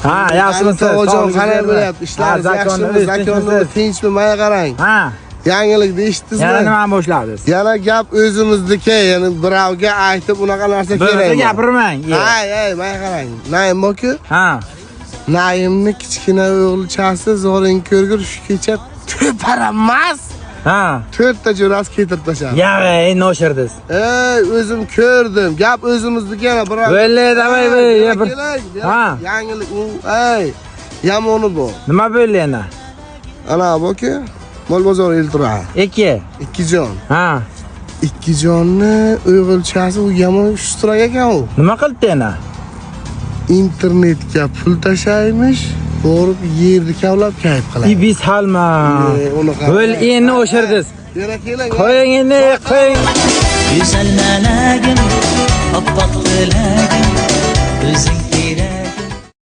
Ha, yaxshimisiz? To'g'jon qanday bo'lyapti? Ishlaringiz yaxshimi? Zakonni tinchmi? Menga qarang. Ha. Yangilikni eshitdingizmi? Yana nima boshladingiz? Yana gap o'zimizniki, ya'ni birovga aytib unaqa narsa kerak. Birga gapirmang. Hay, menga qarang. Naim boku? Ha. Naimni kichkina o'g'ilchasi zoring ko'rgur shu kecha to'paramas. Ha. 4 ta jo'ras ketirib tashladi. Yag'ay, noshirdiz. O'zim ko'rdim. Gap o'zimizniki yana birov. Bo'ldi, davay, bir. Ha. Yangilik u, yamoni bu. Nima bo'ldi yana? Ana boku, mol bozor iltura. 2. 2 jon. Ha. 2 jonni o'g'ilchasi u yomon ushtirak ekan u. Nima qildi yana? Internetga pul tashlaymish, borib yerni kavlab kayf qiladi. Biz halma. Bo'l endi o'shirdiz. Keling. Qo'ying endi, qo'ying. Güzel melagim, oppoq tilagim, o'zing